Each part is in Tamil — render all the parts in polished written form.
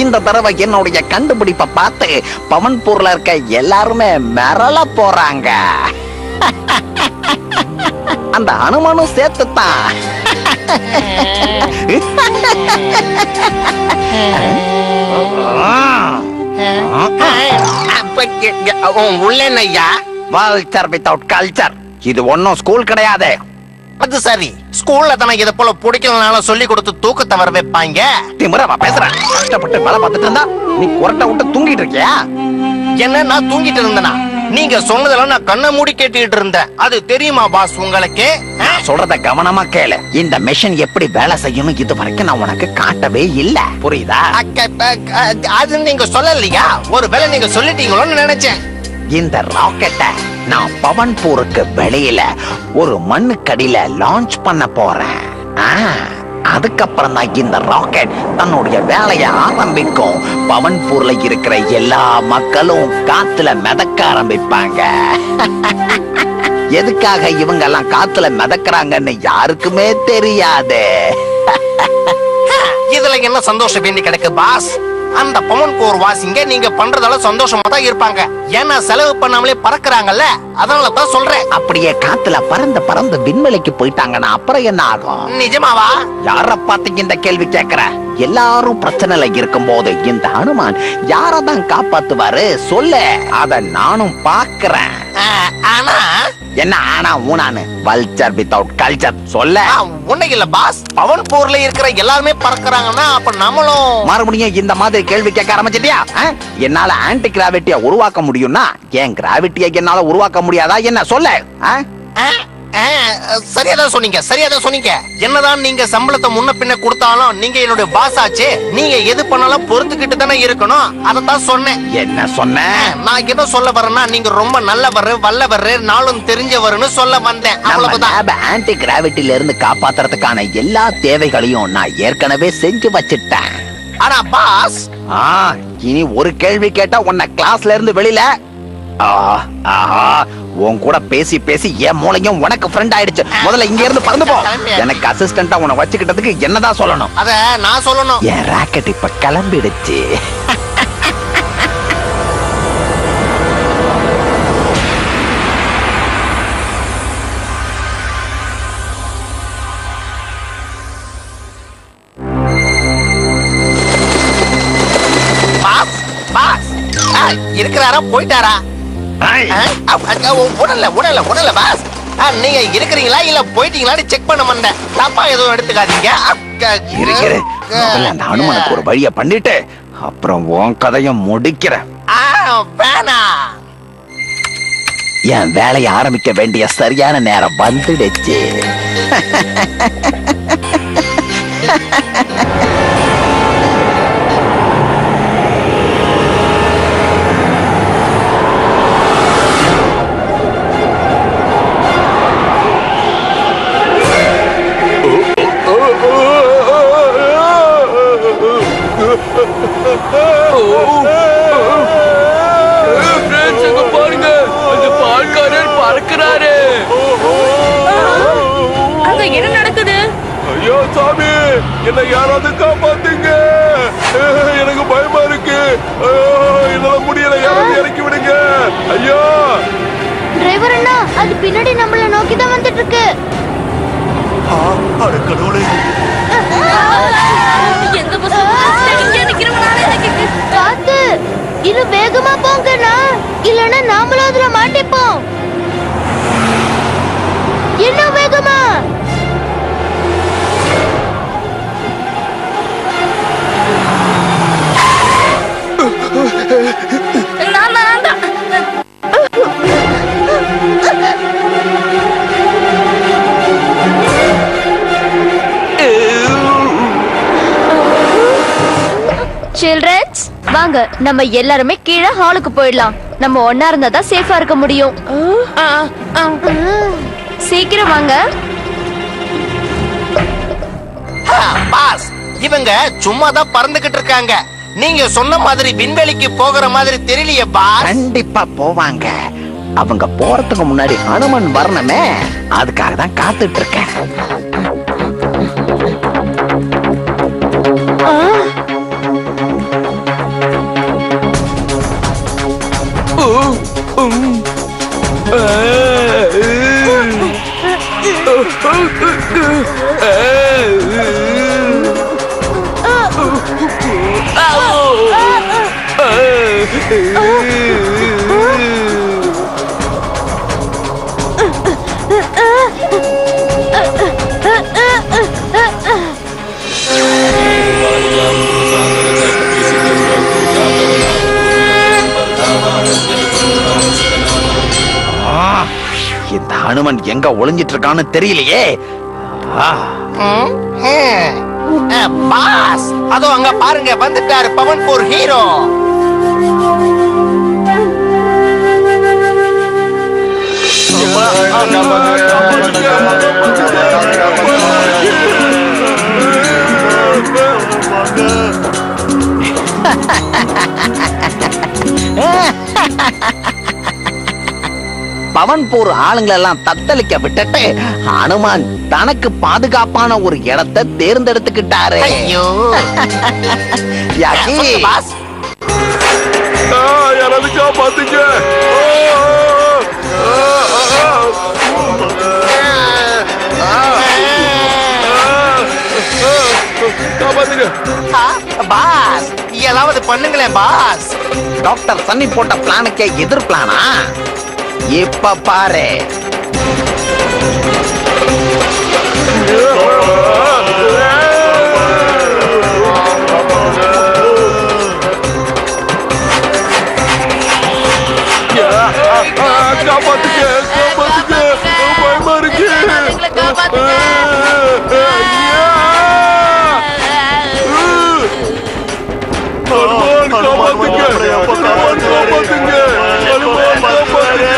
இந்த தடவை என்னுடைய கண்டுபிடிப்பை பார்த்து பவன்பூர்ல இருக்க எல்லாருமே மிரள போறாங்க. அந்த அனுமானும் சேர்த்துத்தான். உள்ளையா வல்ச்சர் வித்தவுட் கல்ச்சர். இது ஒன்னும் ஸ்கூல் கிடையாது. அது சரி, ஸ்கூல்ல தானே இத போல பிடிக்கலனாலும் சொல்லி கொடுத்து தூக்கத்தை வர வைப்பாங்க. திமிரவா பேசுற. கஷ்டப்பட்டு வேலை பார்த்துட்டு இருந்தா நீ குரட்டை விட்டு தூங்கிட்டு இருக்கியா? என்ன நான் தூங்கிட்டு இருந்தேனா? நீங்க சொன்னதெல்லாம் நான் கண்ணை மூடி கேட்டுக்கிட்டு இருந்தேன். அது தெரியுமா பாஸ் உங்களுக்கு? சொல்றத கவனமா கேளு. இந்த மெஷின் எப்படி வேலை செய்யணும் இது வரைக்கும் நான் உனக்கு காட்டவே இல்ல. புரியுதா? அது நீங்க சொல்லலையா? ஒருவேளை நீங்க சொல்லிட்டீங்களோன்னு நினைச்சேன். இந்த ராக்கெட்டை நான் பவன்பூருக்கு வெளியில ஒரு மண்ணுக்கடியில லான்ச் பண்ண போறேன். அதுக்கப்புறம் தான் இந்த ராக்கெட் தன்னுடைய வேலையை ஆரம்பிக்கும். பவன்பூர்ல இருக்கிற எல்லா மக்களும் காத்துல மிதக்க ஆரம்பிப்பாங்க. எதுக்காக இவங்க எல்லாம் காத்துல மிதக்குறாங்கன்னு யாருக்குமே தெரியாது. இதுல என்ன சந்தோஷம் வேண்டி கிடக்கு பாஸ்? அந்த பவன்பூர் வாசிங்க நீங்க பண்றதால சந்தோஷமா தான் இருப்பாங்க. ஏன்னா செலவு பண்ணாமலே பறக்குறாங்கல்ல, அதனால தான் சொல்றேன். அப்படியே காத்துல பறந்து பறந்து விண்வெளிக்கு போயிட்டாங்கன்னா அப்புறம் என்ன ஆகும்? நிஜமாவா? யார பாத்தீங்க இந்த கேள்வி கேக்குற? எல்லாரும் பிரச்சனைல இருக்கும் போது இந்த ஹனுமான் யாரதான் காப்பாத்துவாரு சொல்லு. அத நானும் பாக்குறேன். ஆனா என்ன ஆனா ஊனானு? வல்ச்சர் வித்தவுட் கல்ச்சர் சொல்ல. ஒண்ணு இல்ல பாஸ், பவன்பூர்ல இருக்கிற எல்லாருமே பறக்குறாங்கன்னா அப்ப நம்மளும் மறுபடியும் இந்த மாதிரி கேள்வி கேட்க ஆரம்பிச்சிட்டியா? என்னால ஆன்டி கிராவிட்டிய உருவாக்க முடியும்னா ஏன் கிராவிட்டியை என்னால உருவாக்க முடியாதா? என்ன சொல்ல. சரியாதான் சொன்னீங்க, சரியாதான் சொன்னீங்க. என்னதான் நீங்க சம்பளத்தை முன்ன பின்ன கொடுத்தாலும் நீங்க என்னுடைய பாஸ் ஆச்சு. நீங்க எது பண்ணாலும் பொறுத்துக்கிட்டு தானே இருக்கணும். அதத்தான் சொன்னேன். என்ன சொன்ன? நான் என்ன சொல்ல வரேன்னா நீங்க ரொம்ப நல்லவர், வல்லவர், நாளும் தெரிஞ்சவர்னு சொல்ல வந்தேன். அவ்வளவுதான். ஆன்டி கிராவிட்டில இருந்து காப்பாத்துறதுக்கான எல்லா தேவைகளையும் நான் ஏற்கனவே செஞ்சு வச்சிட்டேன். ஆனா பாஸ், இனி ஒரு கேள்வி கேட்டா உன்னை கிளாஸ்ல இருந்து வெளியில. உன் கூட பேசி பேசி என் மூளையும் உனக்கு ஃப்ரெண்ட் ஆயிடுச்சு. முதல்ல இங்க இருந்து பறந்து போ. எனக்கு அசிஸ்டண்டா உன்னை வச்சுக்கிட்டதுக்கு என்னதான் சொல்லணும்? அத நான் சொல்லணும். என் ராக்கெட் இப்ப கிளம்பிடுச்சு. இருக்கிறாரா போயிட்டாரா? உடல உடல உடல பாஸ், நீங்க இருக்கிறீங்களா இல்ல போயிட்டீங்களான்னு செக் பண்ண வந்தேன். தப்பா எதுவும் எடுத்துக்காதீங்க. அந்த அனுமனுக்கு ஒரு வழிய பண்ணிட்டு அப்புறம் உன் கதையும் முடிக்கிறேன். என் வேலையை ஆரம்பிக்க வேண்டிய சரியான நேரம் வந்துடுச்சு. பாருங்க, அந்த பால்காரர் பறக்கிறாரு. அங்க என்ன நடக்குது? ஐயோ சாமி, என்ன யாராவது காப்பாத்துங்க. எனக்கு பயமா இருக்கு. என்னால முடியல, யாராவது இறக்கி விடுங்க. ஐயோ டிரைவர் அண்ணா, அது பின்னாடி நம்மள நோக்கி தான் வந்துட்டு இருக்கு. அட கடவுளே. எந்த பஸ் இங்க நிக்கிறவனால காத்து, இன்னும் வேகமா போங்கண்ணா, இல்லனா நாமளும் அதுல மாட்டிப்போம். இன்னும் வேகமா. சில்ட்ரன்ஸ், வாங்க நம்ம எல்லாருமே கீழே ஹாலுக்கு போயிடலாம். நம்ம ஒன்னா இருந்தா தான் சேஃபா இருக்க முடியும். சீக்கிரம் வாங்க. பாஸ், இவங்க சும்மா தான் பறந்துகிட்டு இருக்காங்க. நீங்க சொன்ன மாதிரி விண்வெளிக்கு போகிற மாதிரி தெரியலையே பாஸ். கண்டிப்பா போவாங்க. அவங்க போறதுக்கு முன்னாடி ஹனுமன் வரணுமே, அதுக்காக தான் காத்துட்டு இருக்கேன். இந்த ஹனுமன் எங்க ஒளிஞ்சிட்டு இருக்கான்னு தெரியலையே. பாஸ் அதோ அங்க பாருங்க, வந்துட்டாரு பவன்பூர் ஹீரோ. பவன்பூர் ஆளுங்களை எல்லாம் தத்தளிக்க விட்டுட்டு ஹனுமான் தனக்கு பாதுகாப்பான ஒரு இடத்தை தேர்ந்தெடுத்துக்கிட்டாரு. ஐயோ யாகி, பாஸ் யாராவது காப்பாத்துங்க. காப்பாத்துங்க. பாஸ் ஏதாவது பண்ணுங்களேன் பாஸ். டாக்டர் சன்னி போட்ட பிளானுக்கே எதிர் பிளானா? இப்ப பாரு. காப்பாத்துங்க, காப்பாத்துங்க, பயமா இருக்கு. ஹனுமான் காப்பாத்துங்க, ஹனுமான் காப்பாத்துங்க, ஹனுமான் காப்பாத்துங்க.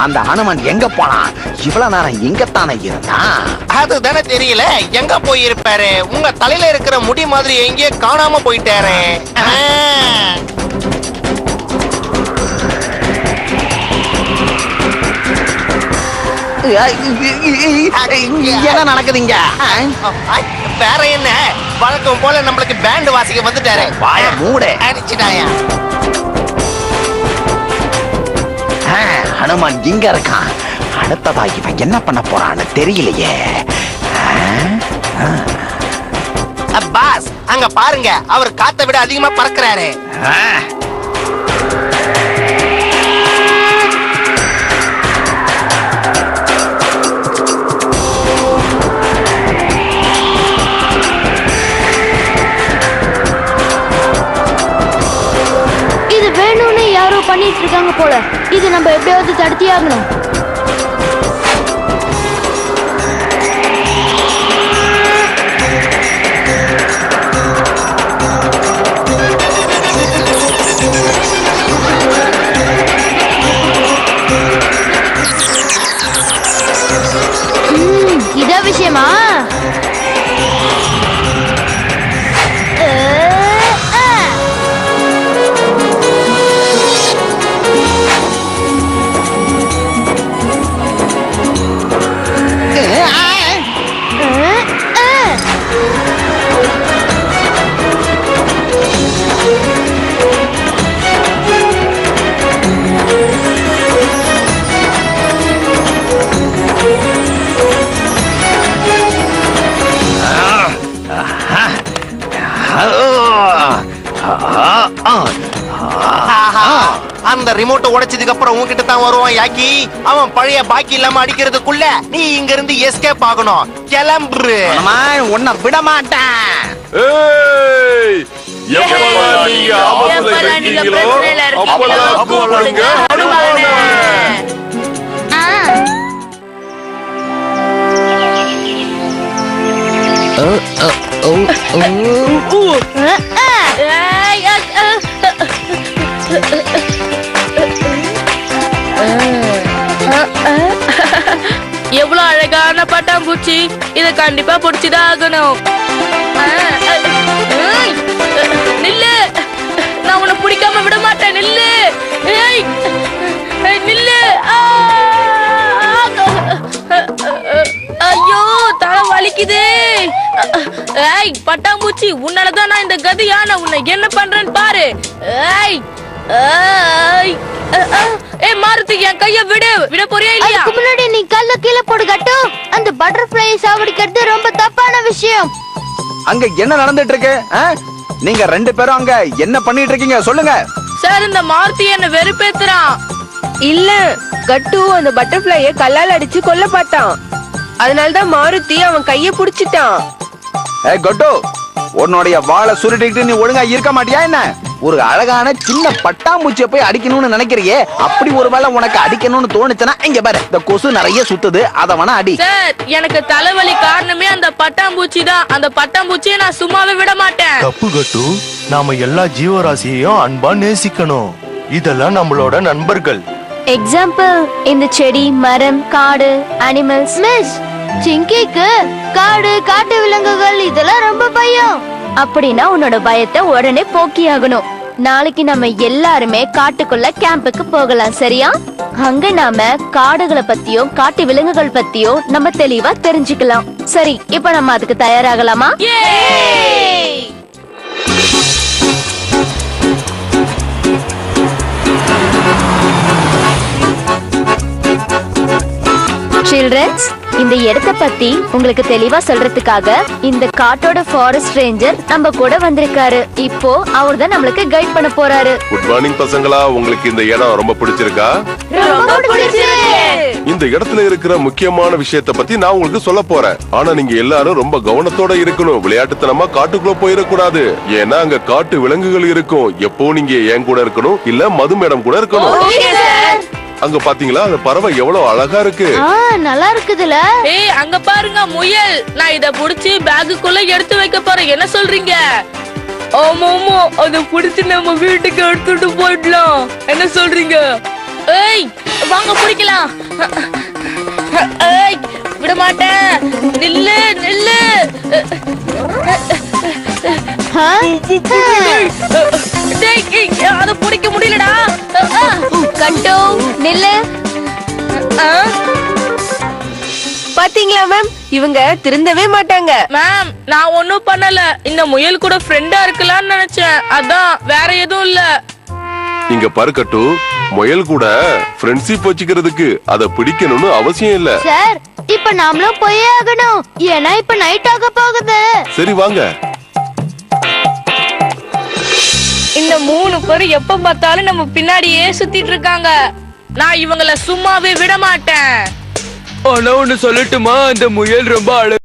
அந்த ஹனுமான் எங்க போனான்? இவ்வளவு நேரம் இங்கத்தானே இருந்தான். அதுதானே தெரியல, எங்க போயிருப்பாரு? உங்க தலையில இருக்கிற முடி மாதிரி எங்கேயோ காணாம போயிட்டாரு. என்ன நடக்குதுங்க? வேற என்ன, வழக்கம் போல நம்மளுக்கு பேண்ட் வாசிக்க வந்துட்டாரு. வாய மூடு. அடிச்சுட்டாயா? ஹனுமான் இங்க இருக்கான். அடுத்ததா இவன் என்ன பண்ண போறான்னு தெரியலையே. பாஸ் அங்க பாருங்க, அவர் காத்தை விட அதிகமா பறக்கிறாரு. இது வேணும்னு யாரோ பண்ணிட்டு இருக்காங்க போல. இது நம்ம எப்படியாவது தடுத்தே ஆகணும். இதா விஷயமா? அந்த ரிமோட்டை உடைச்சதுக்கு அப்புறம் உன்கிட்ட தான் வருவான் யாக்கி. அவன் பழைய பாக்கி இல்லாம அடிக்கிறதுக்குள்ள நீ இங்க இருந்து எஸ்கேப் ஆகணும். கிளம்பு. உன்னை விட மாட்டேன். ஏய், எப்பெல்லாம் நீங்க ஆபத்துல இருக்கீங்களோ அப்பெல்லாம் கூப்பிடுங்க ஹனுமானை. எவ்வளவு அழகான பட்டாம்பூச்சி. இத கண்டிப்பா பிடிச்சுதான் ஆகணும். நில்லு, நான் உன்னை பிடிக்காம விட மாட்டேன். நில்லு, நில்லு. ஐயோ, தலை வலிக்குது. ஏய் பட்டாம்பூச்சி, உன்னாலதான் நான் இந்த கதியான. உன்னை என்ன பண்றேன்னு பாரு. ஏய் ஏய் மாருதி, என் கைய விட போறியா இல்லையா? அதுக்கு முன்னாடி நீ கல்ல கீழே போடு கட்டு. அந்த பட்டர்ஃப்ளை சாவடிக்கிறது ரொம்ப தப்பான விஷயம். அங்க என்ன நடந்துட்டு இருக்கு நீங்க 2 பேரும் அங்க என்ன பண்ணிட்டு இருக்கீங்க சொல்லுங்க. சார் இந்த மாருதி என்ன வெறுப்பேத்துறான். இல்ல, கட்டு அந்த பட்டர்ஃப்ளைய கல்லால் அடிச்சு கொல்ல பார்த்தான். அதனாலதான் மாருதி அவன் கைய புடிச்சிட்டான். கொட்டு, உன்னுடைய வாளை சுருட்டிட்டு நீ ஒழுங்கா இருக்க மாட்டியா என்ன? ஒரு அழகான சின்ன பட்டாம்பூச்சியை போய் அடிக்கணும்னு நினைக்கிறியே, அப்படி ஒருவேளை உனக்கு அடிக்கணும்னு தோணுச்சுன்னா இங்க பாரு, இந்த கொசு நிறைய சுத்துது, அத வேணா அடி. சார் எனக்கு தலைவலி காரணமே அந்த பட்டாம்பூச்சி தான். அந்த பட்டாம்பூச்சியை நான் சும்மாவே விட மாட்டேன். தப்பு கட்டு, நாம எல்லா ஜீவராசியையும் அன்பா நேசிக்கணும். இதெல்லாம் நம்மளோட நண்பர்கள். எக்ஸாம்பிள் இந்த செடி, மரம், காடு, அனிமல்ஸ். மிஸ், சிங்கிக்கு காடு, காட்டு விலங்குகள் இதெல்லாம் ரொம்ப பயம். அப்படின்னா உன்னோட பயத்தை உடனே போக்கியாகணும். நாளைக்கு நம்ம எல்லாருமே காட்டுக்குள்ள கேம்புக்கு போகலாம், சரியா? அங்க நாம காடுகளை பத்தியும் காட்டு விலங்குகள் பத்தியும் நம்ம தெளிவா தெரிஞ்சுக்கலாம். சரி, இப்ப நம்ம அதுக்கு தயாராகலாமா? சில்ட்ரன்ஸ், இந்த இடத்த பத்தி உங்களுக்கு தெளிவா சொல்றதுக்காக இந்த காட்டோட ஃபாரஸ்ட் ரேஞ்சர் நம்ம கூட வந்திருக்காரு. இப்போ அவர் தான் நம்மளுக்கு கைட் பண்ண போறாரு. குட் மார்னிங் பசங்களா, உங்களுக்கு இந்த இடம் ரொம்ப பிடிச்சிருக்கா? இந்த இடத்துல இருக்கிற முக்கியமான விஷயத்தை பத்தி நான் உங்களுக்கு சொல்ல போறேன். ஆனா நீங்க எல்லாரும் ரொம்ப கவனத்தோட இருக்கணும். விளையாட்டுத்தனமா காட்டுக்குள்ள போயிடக்கூடாது. ஏன்னா அங்க காட்டு விலங்குகள் இருக்கும். எப்போ நீங்க என் கூட இருக்கணும், இல்ல மது மேடம் கூட இருக்கணும். அங்க பாத்தீங்களா அந்த பறவை எவ்வளவு அழகா இருக்கு. நல்லா இருக்குதுல. ஏய் அங்க பாருங்க முயல். நான் இத புடிச்சு பேக்குக்குள்ள எடுத்து வைக்க போறேன். என்ன சொல்றீங்க? ஆமா, அத புடிச்சு நம்ம வீட்டுக்கு எடுத்துட்டு போயிடலாம். என்ன சொல்றீங்க? ஏய் வாங்க பிடிக்கலாம். ஏய் விட மாட்டேன். நில்லு நில்லு. அத பிடிக்க முடியலடா. கண்டோ நில்லு. பாத்தீங்களா மேம், இவங்க திருந்தவே மாட்டாங்க. மேம் நான் ஒண்ணும் பண்ணல. இந்த முயல் கூட ஃப்ரெண்டா இருக்கலாம்னு நினைச்சேன். அதான், வேற எதுவும் இல்ல. இங்க பருக்கட்டு, முயல் கூட ஃப்ரெண்ட்ஷிப் வச்சுக்கிறதுக்கு அத பிடிக்கணும்னு அவசியம் இல்ல. சார், இப்ப நாமளும் போயே ஆகணும். ஏன்னா இப்ப நைட் ஆக போகுது. சரி வாங்க. இந்த 3 பேரும் எப்ப பார்த்தாலும் நம்ம பின்னாடியே சுத்திட்டு இருக்காங்க. நான் இவங்கள சும்மாவே விட மாட்டேன். ஆனா ஒண்ணு சொல்லட்டுமா, அந்த முயல் ரொம்ப அழகு.